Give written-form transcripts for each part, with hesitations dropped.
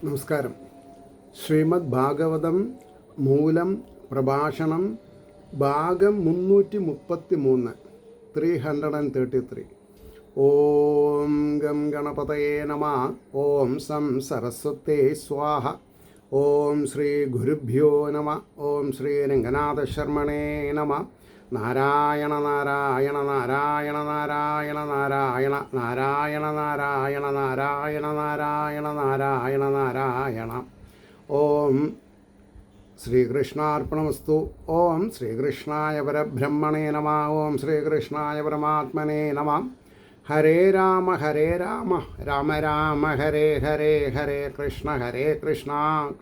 നമസ്കാരം. ശ്രീമദ് ഭാഗവതം മൂലം പ്രഭാഷണം ഭാഗം 333 333. ഓം ഗം ഗണപതയേ നമഃ. ഓം സം സരസ്വതേ സ്വാഹ. ഓം ശ്രീ ഗുരുഭ്യോ നമഃ. ഓം ശ്രീ രംഗനാഥശർമ്മണേ നമഃ. നാരായണ നാരായണ നാരായണ നാരായണ നാരായണ നാരായണ നാരായണ നാരായണ നാരായണ നാരായണ നാരായണ. ഓം ശ്രീകൃഷ്ണാർപ്പണമസ്തു. ഓം ശ്രീകൃഷ്ണായ പരബ്രഹ്മണേ നമഃ. ഓം ശ്രീകൃഷ്ണായ പരമാത്മനേ നമഃ. ഹരേ രാമ രാമ രാമ ഹരേ ഹരേ, ഹരേ കൃഷ്ണ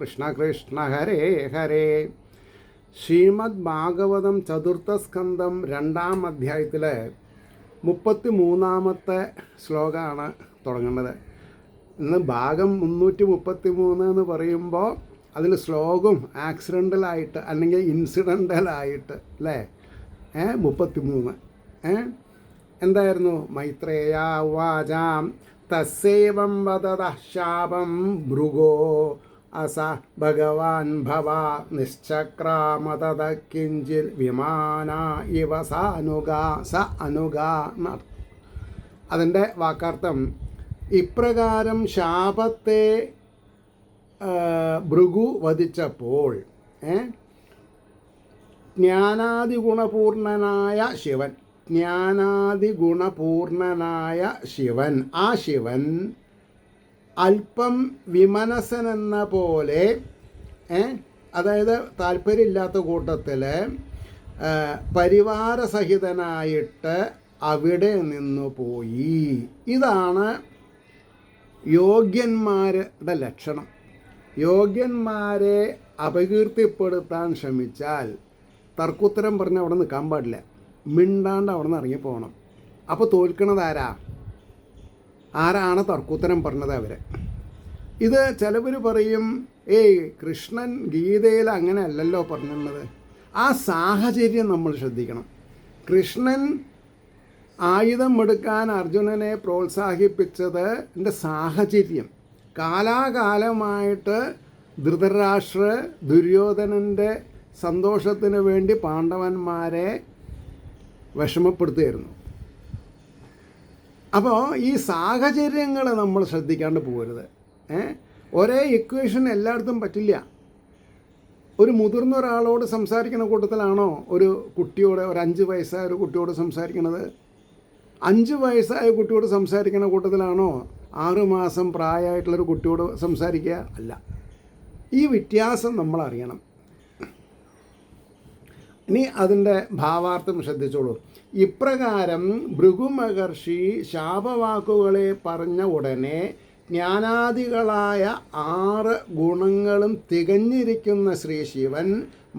കൃഷ്ണ കൃഷ്ണ ഹരേ ഹരേ. ശ്രീമദ് ഭാഗവതം ചതുർത്ഥ സ്കന്ധം 2-ാം അധ്യായത്തിലെ 33-ാമത്തെ ശ്ലോകമാണ് തുടങ്ങുന്നത്. ഇന്ന് ഭാഗം 333 എന്ന് പറയുമ്പോൾ അതിൽ ശ്ലോകം ആക്സിഡൻ്റലായിട്ട് അല്ലെങ്കിൽ ഇൻസിഡൻ്റലായിട്ട് അല്ലേ 33 എന്തായിരുന്നു? മൈത്രേയ വാചാം തസ്സേവം വദത ശാപം ഭൃഗോ അസ ഭഗവാൻ ഭവ നിശ്ചക്രാമതത കിഞ്ചിൽ വിമാന ഇവ സ അനുഗ. അതിൻ്റെ വാക്കാർത്ഥം ഇപ്രകാരം ശാപത്തെ ഭൃഗു വധിച്ചപ്പോൾ ജ്ഞാനാദിഗുണപൂർണനായ ശിവൻ ആ ശിവൻ അല്പം വിമനസനെന്ന പോലെ, അതായത് താല്പര്യമില്ലാത്ത കൂട്ടത്തിൽ പരിവാരസഹിതനായിട്ട് അവിടെ നിന്നു പോയി. ഇതാണ് യോഗ്യന്മാരുടെ ലക്ഷണം. യോഗ്യന്മാരെ അപകീർത്തിപ്പെടുത്താൻ ശ്രമിച്ചാൽ തർക്കുത്തരം പറഞ്ഞ് അവിടെ നിൽക്കാൻ പാടില്ല, മിണ്ടാണ്ട് അവിടെ നിന്ന് ഇറങ്ങിപ്പോകണം. അപ്പോൾ തോൽക്കണത് ആരാണ് തർക്കുത്തരം പറഞ്ഞത്? അവർ. ഇത് ചിലവർ പറയും, കൃഷ്ണൻ ഗീതയിൽ അങ്ങനെ അല്ലല്ലോ പറഞ്ഞിരുന്നത്. ആ സാഹചര്യം നമ്മൾ ശ്രദ്ധിക്കണം. കൃഷ്ണൻ ആയുധം എടുക്കാൻ അർജുനനെ പ്രോത്സാഹിപ്പിച്ചത് എൻ്റെ സാഹചര്യം. കാലാകാലമായിട്ട് ധൃതരാഷ്ട്ര ദുര്യോധനൻ്റെ സന്തോഷത്തിന് വേണ്ടി പാണ്ഡവന്മാരെ വിഷമപ്പെടുത്തുകയായിരുന്നു. അപ്പോൾ ഈ സാഹചര്യങ്ങൾ നമ്മൾ ശ്രദ്ധിക്കാണ്ട് പോകരുത്. ഒരേ ഇക്വേഷൻ എല്ലായിടത്തും പറ്റില്ല. ഒരു മുതിർന്ന ഒരാളോട് സംസാരിക്കുന്ന കൂട്ടത്തിലാണോ ഒരു കുട്ടിയോട്, ഒരു 5 വയസ്സായ ഒരു കുട്ടിയോട് സംസാരിക്കുന്നത്? 5 വയസ്സായ കുട്ടിയോട് സംസാരിക്കുന്ന കൂട്ടത്തിലാണോ 6 മാസം പ്രായമായിട്ടുള്ളൊരു കുട്ടിയോട് സംസാരിക്കുക? അല്ല. ഈ വ്യത്യാസം നമ്മൾ അറിയണം. ഇനി അതിൻ്റെ ഭാവാർത്ഥം ശ്രദ്ധിച്ചോളൂ. ഇപ്രകാരം ഭൃഗു മഹർഷി ശാപവാക്കുകളെ പറഞ്ഞ ഉടനെ ജ്ഞാനാദികളായ 6 ഗുണങ്ങളും തികഞ്ഞിരിക്കുന്ന ശ്രീ ശിവൻ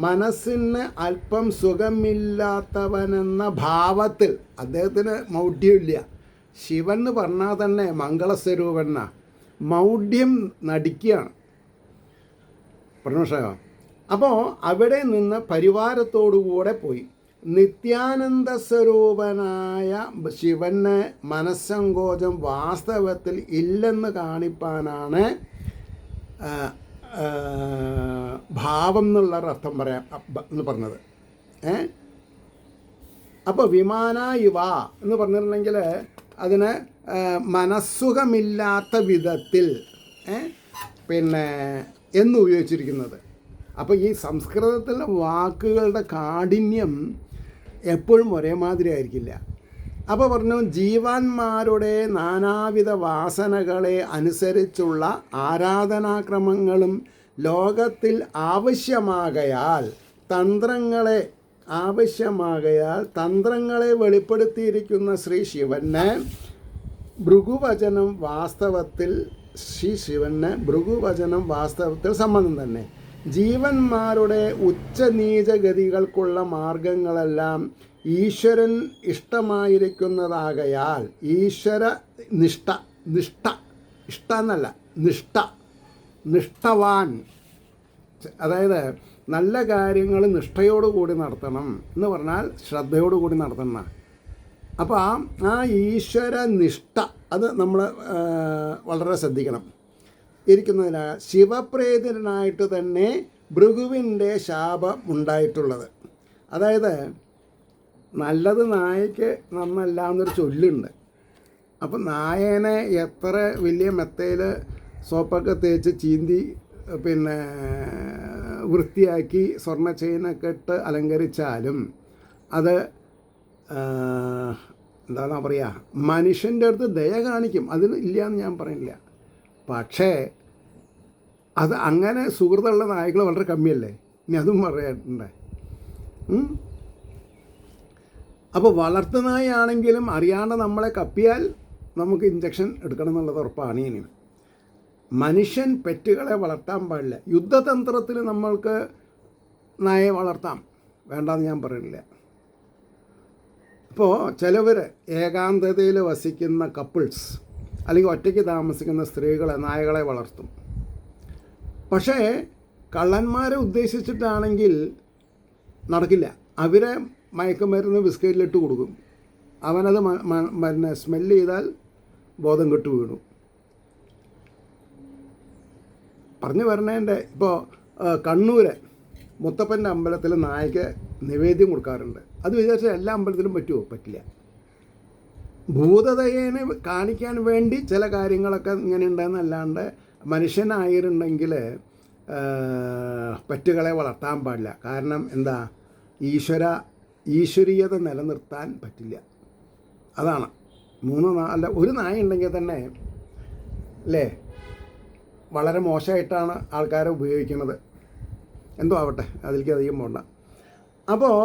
മനസ്സിന് അല്പം സുഖമില്ലാത്തവനെന്ന ഭാവത്തിൽ, അദ്ദേഹത്തിന് മൗഢ്യമില്ല. ശിവൻ എന്ന് പറഞ്ഞാൽ തന്നെ മംഗളസ്വരൂപന, മൗഢ്യം നടിക്കുകയാണ്. പറഞ്ഞോ? അപ്പോൾ അവിടെ നിന്ന് പരിവാരത്തോടുകൂടെ പോയി. നിത്യാനന്ദ സ്വരൂപനായ ശിവന് മനസ്സങ്കോചം വാസ്തവത്തിൽ ഇല്ലെന്ന് കാണിപ്പാനാണ് ഭാവം എന്നുള്ളൊരർത്ഥം പറയാം എന്ന് പറഞ്ഞത്. അപ്പോൾ വിമാന യുവ എന്ന് പറഞ്ഞിട്ടുണ്ടെങ്കിൽ അതിന് മനസ്സുഖമില്ലാത്ത വിധത്തിൽ എന്ന് ഉപയോഗിച്ചിരിക്കുന്നത്. അപ്പോൾ ഈ സംസ്കൃതത്തിലെ വാക്കുകളുടെ കാഠിന്യം എപ്പോഴും ഒരേ മാതിരി ആയിരിക്കില്ല. അപ്പോൾ പറഞ്ഞു, ജീവാന്മാരുടെ നാനാവിധ വാസനകളെ അനുസരിച്ചുള്ള ആരാധനാക്രമങ്ങളും ലോകത്തിൽ ആവശ്യമാകയാൽ തന്ത്രങ്ങളെ വെളിപ്പെടുത്തിയിരിക്കുന്ന ശ്രീ ശിവന് ഭൃഗുവചനം വാസ്തവത്തിൽ സംബന്ധം തന്നെ. ജീവന്മാരുടെ ഉച്ചനീചഗതികൾക്കുള്ള മാർഗങ്ങളെല്ലാം ഈശ്വരൻ ഇഷ്ടമായിരിക്കുന്നതാകയാൽ നിഷ്ഠവാൻ, അതായത് നല്ല കാര്യങ്ങൾ നിഷ്ഠയോടുകൂടി നടത്തണം എന്ന് പറഞ്ഞാൽ ശ്രദ്ധയോടുകൂടി നടത്തണം. അപ്പോൾ ആ ഈശ്വര നിഷ്ഠ അത് നമ്മൾ വളരെ ശ്രദ്ധിക്കണം. ഇരിക്കുന്നതിനാൽ ശിവപ്രേരിതനായിട്ട് തന്നെ ഭൃഗുവിൻ്റെ ശാപം ഉണ്ടായിട്ടുള്ളത്. അതായത് നല്ലത് നായയ്ക്ക് നന്നല്ല എന്നൊരു ചൊല്ലുണ്ട്. അപ്പം നായേനെ എത്ര വലിയ മെത്തയിൽ സോപ്പൊക്കെ തേച്ച് ചീന്തി പിന്നെ വൃത്തിയാക്കി സ്വർണ്ണ ചെയിനൊക്കെ ഇട്ട് അലങ്കരിച്ചാലും അത് എന്താണ് പറയുക, മനുഷ്യൻ്റെ അടുത്ത് ദയ കാണിക്കും, അതിന് ഇല്ലയെന്ന് ഞാൻ പറയുന്നില്ല. പക്ഷേ അത് അങ്ങനെ സുഹൃത്തുള്ള നായ്ക്കൾ വളരെ കമ്മിയല്ലേ, ഇനി അതും പറയാറുണ്ട്. അപ്പോൾ വളർത്തുനായാണെങ്കിലും അറിയാണ്ട് നമ്മളെ കപ്പിയാൽ നമുക്ക് ഇഞ്ചക്ഷൻ എടുക്കണം എന്നുള്ളത് ഉറപ്പാണ്. ഇനി മനുഷ്യൻ പെറ്റുകളെ വളർത്താൻ പാടില്ല. യുദ്ധതന്ത്രത്തിൽ നമ്മൾക്ക് നായയെ വളർത്താം, വേണ്ടെന്ന് ഞാൻ പറയുന്നില്ല. ഇപ്പോൾ ചിലവർ ഏകാന്തതയിൽ വസിക്കുന്ന കപ്പിൾസ് അല്ലെങ്കിൽ ഒറ്റയ്ക്ക് താമസിക്കുന്ന സ്ത്രീകളെ നായകളെ വളർത്തും. പക്ഷേ കള്ളന്മാരെ ഉദ്ദേശിച്ചിട്ടാണെങ്കിൽ നടക്കില്ല. അവരെ മയക്കുമരുന്ന് ബിസ്ക്കറ്റിലിട്ട് കൊടുക്കും. അവനത് പിന്നെ സ്മെല്ല് ചെയ്താൽ ബോധം കെട്ടു വീണു. പറഞ്ഞു വരണേൻ്റെ ഇപ്പോൾ കണ്ണൂർ മുത്തപ്പൻ്റെ അമ്പലത്തിൽ നായക്ക് നിവേദ്യം കൊടുക്കാറുണ്ട്. അത് വിചാരിച്ചാൽ എല്ലാ അമ്പലത്തിലും പറ്റുമോ? പറ്റില്ല. ഭൂതദയേനെ കാണിക്കാൻ വേണ്ടി ചില കാര്യങ്ങളൊക്കെ ഇങ്ങനെ ഉണ്ടെന്നല്ലാണ്ട് മനുഷ്യനായിരുന്നെങ്കിൽ പെറ്റുകളെ വളർത്താൻ പാടില്ല. കാരണം എന്താ, ഈശ്വരീയത നിലനിർത്താൻ പറ്റില്ല. അതാണ് അല്ല ഒരു നായ ഉണ്ടെങ്കിൽ തന്നെ അല്ലേ വളരെ മോശമായിട്ടാണ് ആൾക്കാരെ ഉപയോഗിക്കുന്നത്. എന്തോ ആവട്ടെ, അതിലേക്ക് അധികം പോണ്ട. അപ്പോൾ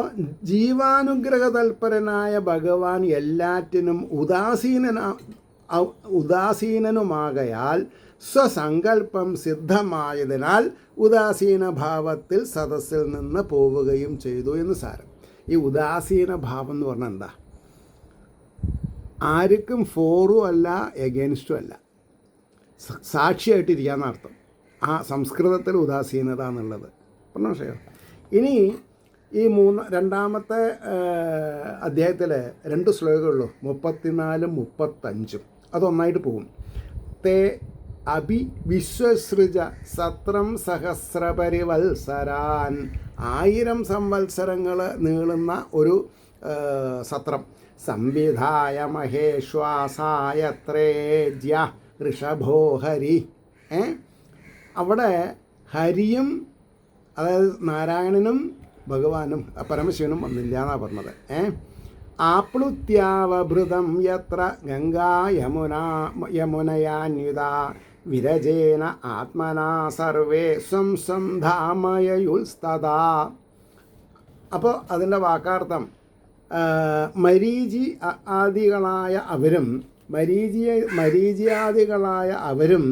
ജീവാനുഗ്രഹ തൽപരനായ ഭഗവാൻ എല്ലാറ്റിനും ഉദാസീനനുമാകയാൽ സ്വസങ്കല്പം സിദ്ധമായതിനാൽ ഉദാസീന ഭാവത്തിൽ സദസ്സിൽ നിന്ന് പോവുകയും ചെയ്തു എന്ന് സാരം. ഈ ഉദാസീന ഭാവം എന്ന് പറഞ്ഞാൽ എന്താ? ആർക്കും ഫോറും അല്ല എഗെയിൻസ്റ്റും അല്ല, സാക്ഷിയായിട്ടിരിക്കാന്ന് അർത്ഥം. ആ സംസ്കൃതത്തിൽ ഉദാസീനത എന്നുള്ളത് പറഞ്ഞ വിഷയം. ഇനി ഈ രണ്ടാമത്തെ അധ്യായത്തിൽ 2 ശ്ലോകമുള്ളൂ, 34 35. അതൊന്നായിട്ട് പോകും. തേ വിശ്വസൃജ സത്രം സഹസ്രപരിവത്സരാൻ, 1000 സംവത്സരങ്ങൾ നീളുന്ന ഒരു സത്രം. സംവിധായ മഹേശ്വാസായത്രേജ്യ ഋഷഭോ ഹരി. അവിടെ ഹരിയും അതായത് നാരായണനും ഭഗവാനും പരമശിവനും വന്നില്ല എന്നാണ് പറഞ്ഞത്. ആപ്ലുത്യാവഭൃതം യത്ര ഗംഗാ യമുനയാന്യുത വിരജേന ആത്മനാ സർവേ സ്വം ധാമയുൽസ്തദാ. അപ്പോൾ അതിൻ്റെ വാക്കാർത്ഥം മരീചിയാദികളായ അവരും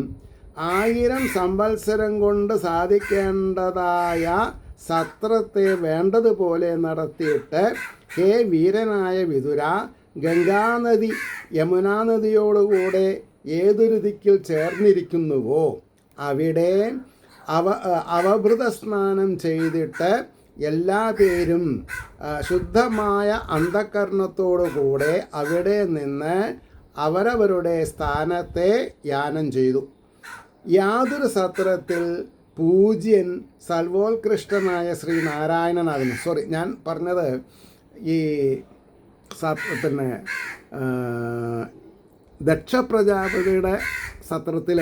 1000 സംവത്സരം കൊണ്ട് സാധിക്കേണ്ടതായ സത്രത്തെ വേണ്ടതുപോലെ നടത്തിയിട്ട്, ഹേ വീരനായ വിതുര, ഗംഗാനദി യമുനാ നദിയോടുകൂടെ ഏതൊരു ദിക്കിൽ ചേർന്നിരിക്കുന്നുവോ അവിടെ അവഭൃത സ്നാനം ചെയ്തിട്ട് എല്ലാ പേരും ശുദ്ധമായ അന്ധകരണത്തോടുകൂടെ അവിടെ നിന്ന് അവരവരുടെ സ്ഥാനത്തെ യാനം ചെയ്തു. യാതൊരു സത്രത്തിൽ പൂജ്യൻ സർവോത്കൃഷ്ടനായ ശ്രീനാരായണനാകുന്നു. സോറി, ഞാൻ പറഞ്ഞത് ഈ പിന്നെ ദക്ഷ പ്രജാപതിയുടെ സത്രത്തിൽ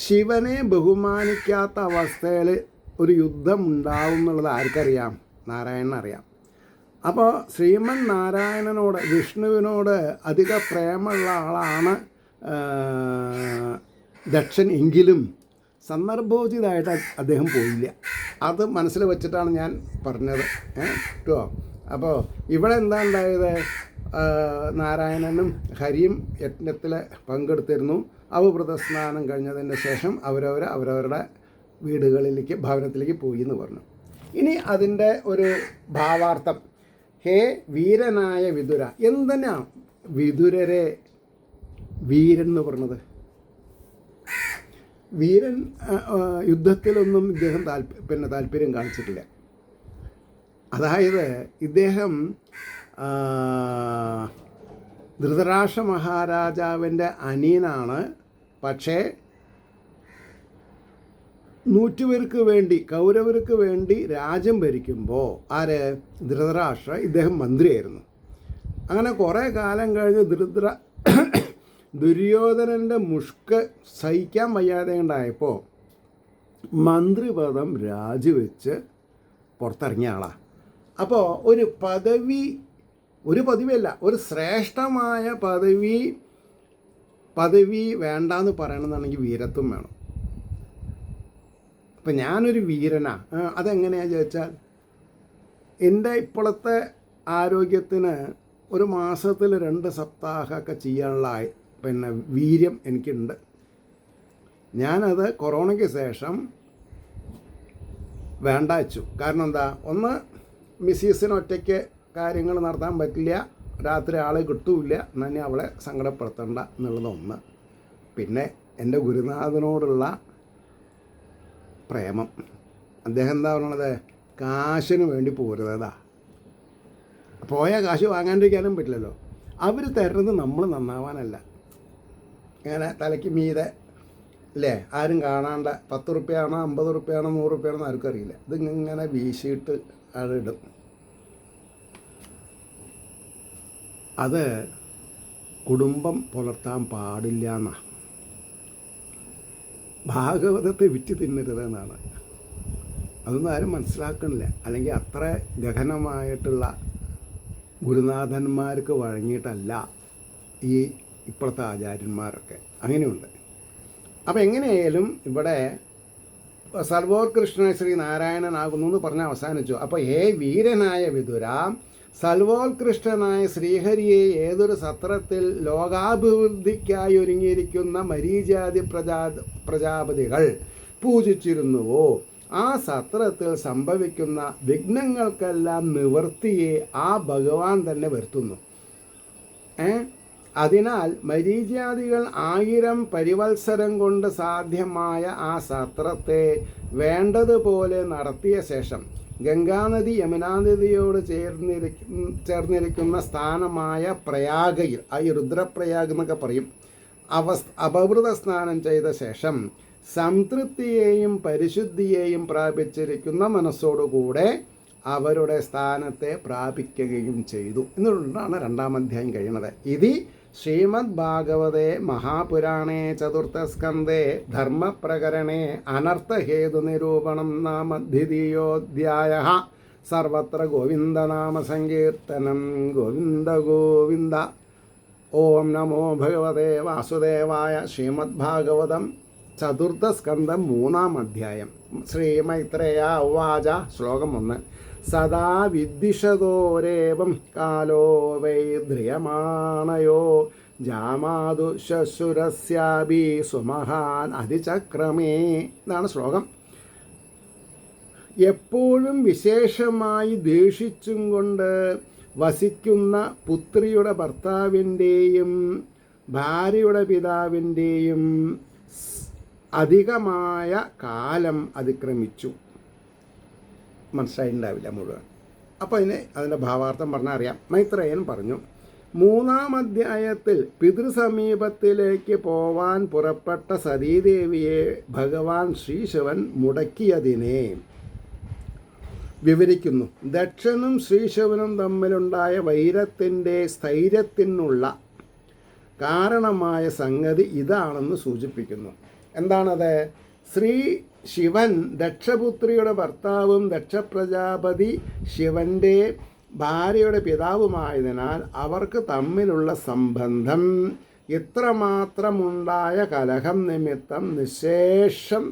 ശിവനെ ബഹുമാനിക്കാത്ത അവസ്ഥയിൽ ഒരു യുദ്ധം ഉണ്ടാവും എന്നുള്ളത് ആർക്കറിയാം? നാരായണനറിയാം. അപ്പോൾ ശ്രീമൻ നാരായണനോട്, വിഷ്ണുവിനോട് അധിക പ്രേമമുള്ള ആളാണ് ദക്ഷൻ. എങ്കിലും സന്ദർഭോചിതമായിട്ട് അദ്ദേഹം പോയില്ല. അത് മനസ്സിൽ വെച്ചിട്ടാണ് ഞാൻ പറഞ്ഞത് കേട്ടോ. അപ്പോൾ ഇവിടെ എന്താ ഉണ്ടായത്? നാരായണനും ഹരിയും യജ്ഞത്തിൽ പങ്കെടുത്തിരുന്നു. അവഭൃത സ്നാനം കഴിഞ്ഞതിന് ശേഷം അവരവരുടെ വീടുകളിലേക്ക്, ഭവനത്തിലേക്ക് പോയി എന്ന് പറഞ്ഞു. ഇനി അതിൻ്റെ ഒരു ഭാവാർത്ഥം, ഹേ വീരനായ വിതുര. എന്തിനാണ് വിതുരരെ വീരൻ എന്ന് പറഞ്ഞത്? വീരൻ യുദ്ധത്തിലൊന്നും ഇദ്ദേഹം താല്പര്യം കാണിച്ചിട്ടില്ല. അതായത് ഇദ്ദേഹം ധൃതരാഷ്ട്ര മഹാരാജാവിൻ്റെ അനിയനാണ്. പക്ഷേ 100 വേണ്ടി, കൗരവർക്ക് വേണ്ടി രാജ്യം ഭരിക്കുമ്പോൾ ധൃതരാഷ്ട്ര ഇദ്ദേഹം മന്ത്രിയായിരുന്നു. അങ്ങനെ കുറേ കാലം കഴിഞ്ഞ് ദുര്യോധനൻ്റെ മുഷ്ക് സഹിക്കാൻ വയ്യാതെ ഉണ്ടായപ്പോൾ മന്ത്രിപദം രാജിവെച്ച് പുറത്തിറങ്ങിയ ആളാണ്. അപ്പോൾ ഒരു പദവിയല്ല, ഒരു ശ്രേഷ്ഠമായ പദവി വേണ്ടാന്ന് പറയണമെന്നുണ്ടെങ്കിൽ വീരത്വം വേണം. അപ്പം ഞാനൊരു വീരനാ. അതെങ്ങനെയാണെന്ന് ചോദിച്ചാൽ, എൻ്റെ ഇപ്പോഴത്തെ ആരോഗ്യത്തിന് ഒരു മാസത്തിൽ 2 സപ്താഹമൊക്കെ ചെയ്യാനുള്ള വീര്യം എനിക്കുണ്ട്. ഞാനത് കൊറോണയ്ക്ക് ശേഷം വേണ്ട വെച്ചു. കാരണം എന്താ, ഒന്ന് മിസ്സീസിന് ഒറ്റയ്ക്ക് കാര്യങ്ങൾ നടത്താൻ പറ്റില്ല, രാത്രി ആളെ കിട്ടൂല, എന്നെ അവളെ സങ്കടപ്പെടുത്തണ്ട എന്നുള്ളതൊന്ന്. പിന്നെ എൻ്റെ ഗുരുനാഥനോടുള്ള പ്രേമം. അദ്ദേഹം എന്താ പറയണത്, കാശിന് വേണ്ടി പോരുന്നതാ. പോയ കാശ് വാങ്ങാണ്ടിരിക്കാനും പറ്റില്ലല്ലോ. അവർ തരുന്നത് നമ്മൾ നന്നാവാനല്ല, ഇങ്ങനെ തലയ്ക്ക് മീതെ അല്ലേ, ആരും കാണാണ്ട് 10 റുപ്യാണോ 50 റുപ്യാണോ 100 റുപ്യാണോ ആർക്കും അറിയില്ല. ഇതിങ്ങനെ വീശിയിട്ട് ഇടും. അത് കുടുംബം പുലർത്താൻ പാടില്ല എന്നാണ്. ഭാഗവതത്തെ വിറ്റ് തിന്നരുതെന്നാണ്. അതൊന്നും ആരും മനസ്സിലാക്കണില്ല. അല്ലെങ്കിൽ അത്ര ഗഹനമായിട്ടുള്ള ഗുരുനാഥന്മാർക്ക് വഴങ്ങിയിട്ടല്ല ഈ ഇപ്പോഴത്തെ ആചാര്യന്മാരൊക്കെ. അങ്ങനെയുണ്ട്. അപ്പോൾ എങ്ങനെയായാലും ഇവിടെ സർവോർ കൃഷ്ണ ശ്രീ നാരായണനാകുന്നു എന്ന് പറഞ്ഞ് അവസാനിച്ചു. അപ്പോൾ വീരനായ വിതുര, സൽവോത്കൃഷ്ടനായ ശ്രീഹരിയെ ഏതൊരു സത്രത്തിൽ ലോകാഭിവൃദ്ധിക്കായി ഒരുങ്ങിയിരിക്കുന്ന മരീചാതി പ്രജാപതികൾ പൂജിച്ചിരുന്നുവോ, ആ സത്രത്തിൽ സംഭവിക്കുന്ന വിഘ്നങ്ങൾക്കെല്ലാം നിവൃത്തിയെ ആ ഭഗവാൻ തന്നെ വരുത്തുന്നു. അതിനാൽ മരീചാദികൾ 1000 പരിവത്സരം കൊണ്ട് സാധ്യമായ ആ സത്രത്തെ വേണ്ടതുപോലെ നടത്തിയ ശേഷം ഗംഗാനദി യമുനാനദിയോട് ചേർന്നിരിക്കുന്ന സ്ഥാനമായ പ്രയാഗയിൽ, ഈ രുദ്രപ്രയാഗ് എന്നൊക്കെ പറയും, അപവൃത സ്നാനം ചെയ്ത ശേഷം സംതൃപ്തിയെയും പരിശുദ്ധിയെയും പ്രാപിച്ചിരിക്കുന്ന മനസ്സോടുകൂടെ അവരുടെ സ്ഥാനത്തെ പ്രാപിക്കുകയും ചെയ്തു എന്നുള്ളതാണ് 2-ാം അധ്യായം കഴിയുന്നത്. ഇത് ശ്രീമദ് ഭാഗവതേ മഹാപുരാണേ ചതുർത്ഥസ്കന്ധേ ധർമ്മപ്രകരണേ അനർത്ഥഹേതു നിരൂപണം നാമ ദ്വിതീയോധ്യായഃ. സർവത്ര ഗോവിന്ദനാമ സങ്കീർത്തനം. ഗോവിന്ദ ഗോവിന്ദ. ഓം നമോ ഭഗവതേ വാസുദേവായ. ശ്രീമദ് ഭാഗവതം ചതുർത്ഥസ്കന്ധം 3-ാം അധ്യായം. ശ്രീമൈത്രേയ ഉവാച. ശ്ലോകം 1. സദാ വിദ്വിഷതോരേവം കാലോ വൈ ധ്രിയമാണയോ ജാമാതു ശശുരസ്യാഭി സുമഹാൻ അതിചക്രമേ. ഇതാണ് ശ്ലോകം. എപ്പോഴും വിശേഷമായി ദേഷിച്ചും കൊണ്ട് വസിക്കുന്ന പുത്രിയുടെ ഭർത്താവിൻ്റെയും ഭാര്യയുടെ പിതാവിൻ്റെയും അധികമായ കാലം അതിക്രമിച്ചു. മനസ്സിലായിട്ടുണ്ടാവില്ല മുഴുവൻ. അപ്പോൾ അതിൻ്റെ ഭാവാർത്ഥം പറഞ്ഞാൽ അറിയാം. മൈത്രേയൻ പറഞ്ഞു, 3-ാം അധ്യായത്തിൽ പിതൃസമീപത്തിലേക്ക് പോവാൻ പുറപ്പെട്ട സതീദേവിയെ ഭഗവാൻ ശ്രീശിവൻ മുടക്കിയതിനെ വിവരിക്കുന്നു. ദക്ഷനും ശ്രീശിവനും തമ്മിലുണ്ടായ വൈരത്തിൻ്റെ സ്ഥൈര്യത്തിനുള്ള കാരണമായ സംഗതി ഇതാണെന്ന് സൂചിപ്പിക്കുന്നു. എന്താണത്? ശ്രീ ശിവൻ ദക്ഷപുത്രിയുടെ ഭർത്താവും ദക്ഷപ്രജാപതി ശിവൻ്റെ ഭാര്യയുടെ പിതാവുമായതിനാൽ അവർക്ക് തമ്മിലുള്ള സംബന്ധം ഇത്രമാത്രമുണ്ടായ കലഹം നിമിത്തം നിശേഷം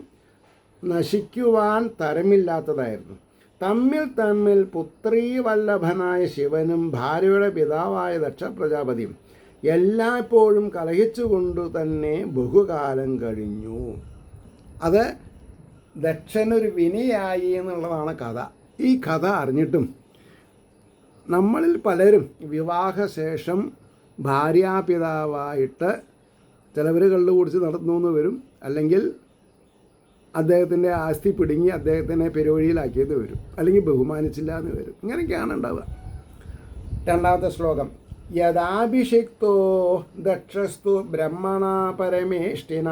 നശിക്കുവാൻ തരമില്ലാത്തതായിരുന്നു. തമ്മിൽ പുത്രീവല്ലഭനായ ശിവനും ഭാര്യയുടെ പിതാവായ ദക്ഷപ്രജാപതിയും എല്ലായ്പ്പോഴും കലഹിച്ചുകൊണ്ടു തന്നെ ബഹുകാലം കഴിഞ്ഞു. അത് ദക്ഷനൊരു വിനയായി എന്നുള്ളതാണ് കഥ. ഈ കഥ അറിഞ്ഞിട്ടും നമ്മളിൽ പലരും വിവാഹശേഷം ഭാര്യാപിതാവായിട്ട് ചിലവർ കള്ളു കുടിച്ച് നടത്തുന്നു വരും, അല്ലെങ്കിൽ അദ്ദേഹത്തിൻ്റെ ആസ്തി പിടുങ്ങി അദ്ദേഹത്തിനെ പെരുവഴിയിലാക്കിയത് വരും, അല്ലെങ്കിൽ ബഹുമാനിച്ചില്ല എന്ന് വരും. ഇങ്ങനെയൊക്കെയാണ് ഉണ്ടാവുക. 2-ാമത്തെ ശ്ലോകം. യഥാഭിഷിക്തോ ദക്ഷസ്തു ബ്രഹ്മണ പരമേഷ്ഠിന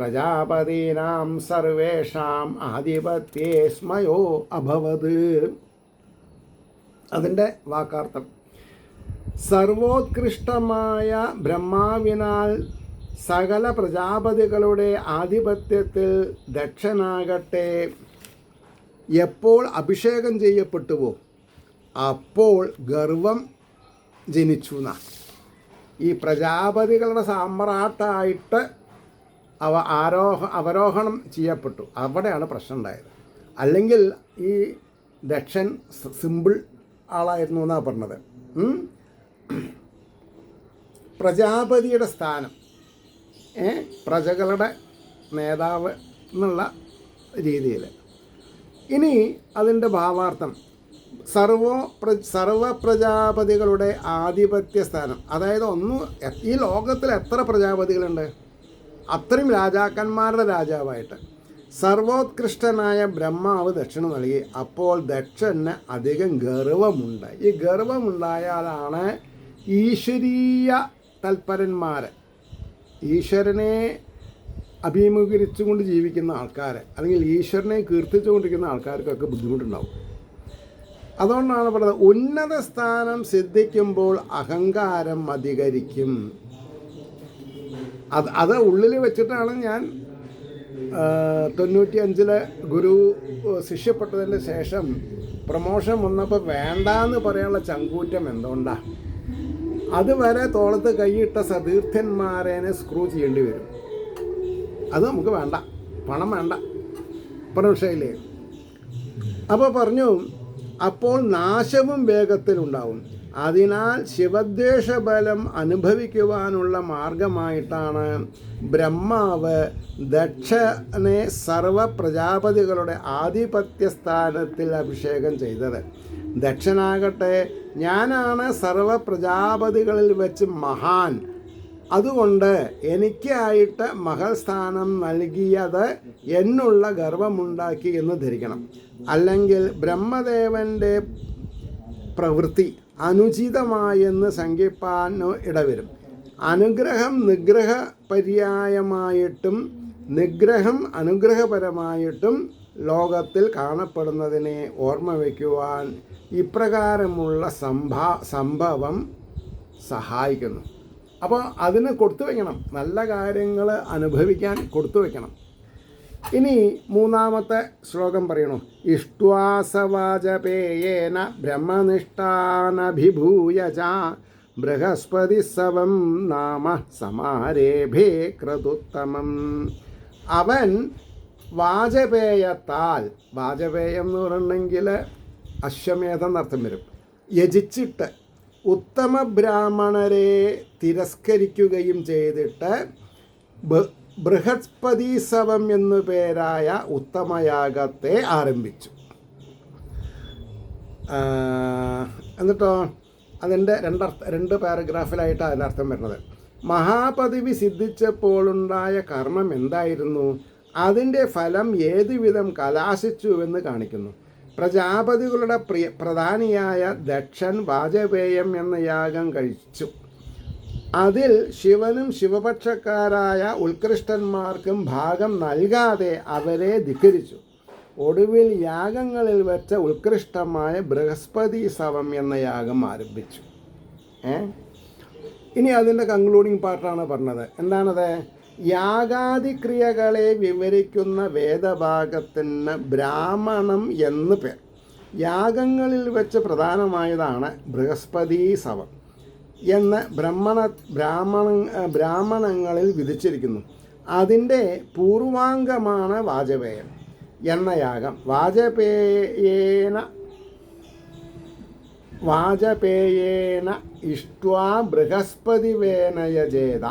പ്രജാപതീനാം സർവേഷാം ആധിപത്യേ സ്മയോ അഭവത്. അതിൻ്റെ വാക്കാർത്ഥം, സർവോത്കൃഷ്ടമായ ബ്രഹ്മാവിനാൽ സകല പ്രജാപതികളുടെ ആധിപത്യത്തിൽ ദക്ഷനാകട്ടെ എപ്പോൾ അഭിഷേകം ചെയ്യപ്പെട്ടുവോ അപ്പോൾ ഗർവം ജനിച്ചു എന്നാണ്. ഈ പ്രജാപതികളുടെ സാമ്രാട്ടായിട്ട് അവരോഹണം ചെയ്യപ്പെട്ടു, അവിടെയാണ് പ്രശ്നം ഉണ്ടായത്. അല്ലെങ്കിൽ ഈ ദക്ഷൻ സിമ്പിൾ ആളായിരുന്നു എന്നാണ് പറഞ്ഞത്. പ്രജാപതിയുടെ സ്ഥാനം, പ്രജകളുടെ നേതാവ് എന്നുള്ള രീതിയിൽ. ഇനി അതിൻ്റെ ഭാവാർത്ഥം, സർവ പ്രജാപതികളുടെ ആധിപത്യ സ്ഥാനം. അതായത് ഈ ലോകത്തിൽ എത്ര പ്രജാപതികളുണ്ട്, അത്രയും രാജാക്കന്മാരുടെ രാജാവായിട്ട് സർവോത്കൃഷ്ടനായ ബ്രഹ്മാവ് ദക്ഷന് നൽകി. അപ്പോൾ ദക്ഷന് അധികം ഗർവമുണ്ടായി. ഈ ഗർവമുണ്ടായാലാണ് ഈശ്വരീയ തൽപരന്മാർ, ഈശ്വരനെ അഭിമുഖീകരിച്ചുകൊണ്ട് ജീവിക്കുന്ന ആൾക്കാർ, അല്ലെങ്കിൽ ഈശ്വരനെ കീർത്തിച്ചുകൊണ്ടിരിക്കുന്ന ആൾക്കാർക്കൊക്കെ ബുദ്ധിമുട്ടുണ്ടാവും. അതുകൊണ്ടാണ് പറയുന്നത്, ഉന്നത സ്ഥാനം സിദ്ധിക്കുമ്പോൾ അഹങ്കാരം അധികരിക്കും. അത് ഉള്ളിൽ വെച്ചിട്ടാണ് ഞാൻ 95 ഗുരു ശിഷ്യപ്പെട്ടതിന് ശേഷം പ്രമോഷൻ വന്നപ്പോൾ വേണ്ടാന്ന് പറയാനുള്ള ചങ്കൂറ്റം എന്തുകൊണ്ടാണ്? അതുവരെ തോളത്ത് കൈയിട്ട സതീർത്ഥന്മാരെ സ്ക്രൂ ചെയ്യേണ്ടി വരും. അത് നമുക്ക് വേണ്ട, പണം വേണ്ട, പ്രമോഷയില്ലേ. അപ്പോൾ പറഞ്ഞു, അപ്പോൾ നാശവും വേഗത്തിലുണ്ടാവും. അതിനാൽ ശിവദ്വേഷബലം അനുഭവിക്കുവാനുള്ള മാർഗമായിട്ടാണ് ബ്രഹ്മാവ് ദക്ഷനെ സർവ പ്രജാപതികളുടെ ആധിപത്യ സ്ഥാനത്തിൽ അഭിഷേകം ചെയ്തത്. ദക്ഷനാകട്ടെ, ഞാനാണ് സർവ പ്രജാപതികളിൽ വെച്ച് മഹാൻ, അതുകൊണ്ട് എനിക്കായിട്ട് മഹൽ സ്ഥാനം നൽകിയത് എന്നുള്ള ഗർവമുണ്ടാക്കി എന്ന് ധരിക്കണം. അല്ലെങ്കിൽ ബ്രഹ്മദേവൻ്റെ പ്രവൃത്തി അനുചിതമായെന്ന് ശങ്കിപ്പാൻ ഇടവരും. അനുഗ്രഹം നിഗ്രഹ പര്യായമായിട്ടും നിഗ്രഹം അനുഗ്രഹപരമായിട്ടും ലോകത്തിൽ കാണപ്പെടുന്നതിനെ ഓർമ്മ വയ്ക്കുവാൻ ഇപ്രകാരമുള്ള സംഭവം സഹായിക്കുന്നു. അപ്പോൾ അതിന് കൊടുത്തു വയ്ക്കണം, നല്ല കാര്യങ്ങൾ അനുഭവിക്കാൻ കൊടുത്തു വയ്ക്കണം. ഇനി മൂന്നാമത്തെ ശ്ലോകം പറയണു. ഇഷ്ട്വാസവാജപേയേന ബ്രഹ്മനിഷ്ഠാനഭിഭൂയ ച ബൃഹസ്പതി സവം നാമ സമാരേഭേ ക്രതുത്തമം. അവൻ വാജപേയത്താൽ, വാജപേയം എന്ന് പറഞ്ഞെങ്കിൽ അശ്വമേധം എന്നർത്ഥം വരും, യജിച്ചിട്ട് ഉത്തമ ബ്രാഹ്മണരെ തിരസ്കരിക്കുകയും ചെയ്തിട്ട് ബൃഹസ്പതിസവം എന്നു പേരായ ഉത്തമയാഗത്തെ ആരംഭിച്ചു. എന്നിട്ടോ അതിൻ്റെ രണ്ട് പാരഗ്രാഫിലായിട്ട് അതിൻ്റെ അർത്ഥം വരുന്നത്, മഹാപദവി സിദ്ധിച്ചപ്പോഴുണ്ടായ കർമ്മം എന്തായിരുന്നു, അതിൻ്റെ ഫലം ഏതുവിധം കലാശിച്ചുവെന്ന് കാണിക്കുന്നു. പ്രജാപതികളുടെ പ്രധാനിയായ ദക്ഷൻ വാജപേയം എന്ന യാഗം കഴിച്ചു. അതിൽ ശിവനും ശിവപക്ഷക്കാരായ ഉത്കൃഷ്ടന്മാർക്കും ഭാഗം നൽകാതെ അവരെ ധിക്കരിച്ചു. ഒടുവിൽ യാഗങ്ങളിൽ വെച്ച ഉത്കൃഷ്ടമായ ബൃഹസ്പതി സവം എന്ന യാഗം ആരംഭിച്ചു. ഇനി അതിൻ്റെ കൺക്ലൂഡിങ് പാർട്ടാണ് പറഞ്ഞത്. എന്താണത്? യാഗാദിക്രിയകളെ വിവരിക്കുന്ന വേദഭാഗത്തിന് ബ്രാഹ്മണം എന്ന് പേർ. യാഗങ്ങളിൽ വെച്ച് പ്രധാനമായതാണ് ബൃഹസ്പതി സവം എന്ന് ബ്രാഹ്മണങ്ങളിൽ വിധിച്ചിരിക്കുന്നു. അതിൻ്റെ പൂർവാംഗമാണ് വാജപേയം എന്ന യാഗം. വാജപേയേന ഇഷ്ട്വാ ബൃഹസ്പതിവേനയജേത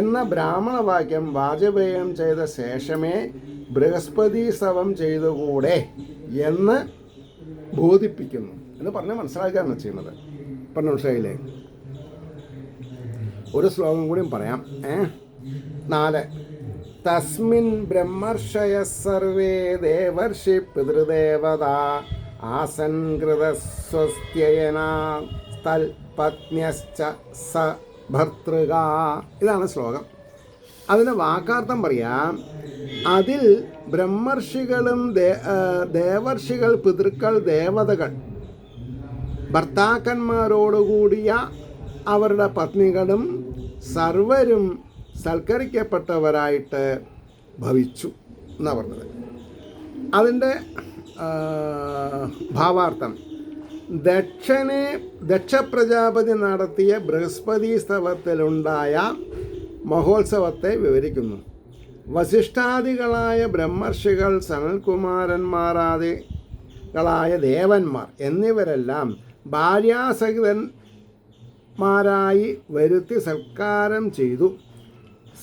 എന്ന ബ്രാഹ്മണവാക്യം വാജപേയം ചെയ്ത ശേഷമേ ബൃഹസ്പതി സവം ചെയ്തുകൂടെ എന്ന് ബോധിപ്പിക്കുന്നു എന്ന് പറഞ്ഞ് മനസ്സിലാക്കുകയാണ് ചെയ്യുന്നത്. പറഞ്ഞ മനസ്സിലായില്ലേ? ഒരു ശ്ലോകം കൂടിയും പറയാം. 4 തസ്മിൻ ബ്രഹ്മർഷയ സർവേ ദേവർഷി പിതൃദേവതാ ആസൻ കൃതസ്വസ്ത്യയനാ തൽപത്ന്യശ്ച സ ഭർതൃകാ. ഇതാണ് ശ്ലോകം. അതിന് വാക്കാർത്ഥം പറയാം. അതിൽ ബ്രഹ്മർഷികളും ദേവർഷികൾ, പിതൃക്കൾ, ദേവതകൾ, ഭർത്താക്കന്മാരോടുകൂടിയ അവരുടെ പത്നികളും സർവരും സൽക്കരിക്കപ്പെട്ടവരായിട്ട് ഭവിച്ചു എന്നാണ് പറഞ്ഞത്. അതിൻ്റെ ഭാവാർത്ഥം ദക്ഷ പ്രജാപതി നടത്തിയ ബൃഹസ്പതി സ്തവത്തിലുണ്ടായ മഹോത്സവത്തെ വിവരിക്കുന്നു. വസിഷ്ഠാദികളായ ബ്രഹ്മർഷികൾ, സനൽകുമാരന്മാരാദികളായ ദേവന്മാർ എന്നിവരെല്ലാം ഭാര്യാസഹിതന്മാരായി വരുത്തി സൽക്കാരം ചെയ്തു.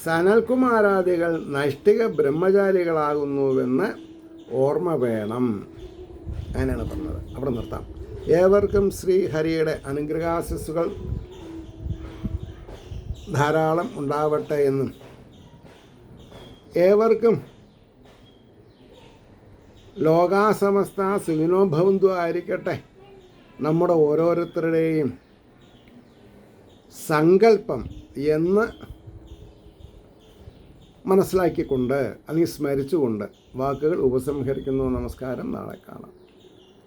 സനൽകുമാരാദികൾ നൈഷ്ഠിക ബ്രഹ്മചാരികളാകുന്നുവെന്ന് ഓർമ്മ വേണം. അങ്ങനെയാണ് പറഞ്ഞത്. അവിടെ നിർത്താം. ഏവർക്കും ശ്രീഹരിയുടെ അനുഗ്രഹാശിസ്സുകൾ ധാരാളം ഉണ്ടാവട്ടെ എന്നും ഏവർക്കും ലോകാസമസ്ത സുഖിനോ ഭവന്തു ആയിരിക്കട്ടെ നമ്മുടെ ഓരോരുത്തരുടെയും സങ്കല്പം എന്ന് മനസ്സിലാക്കിക്കൊണ്ട് അല്ലെങ്കിൽ സ്മരിച്ചുകൊണ്ട് വാക്കുകൾ ഉപസംഹരിക്കുന്നു. നമസ്കാരം. നാളെ കാണാം.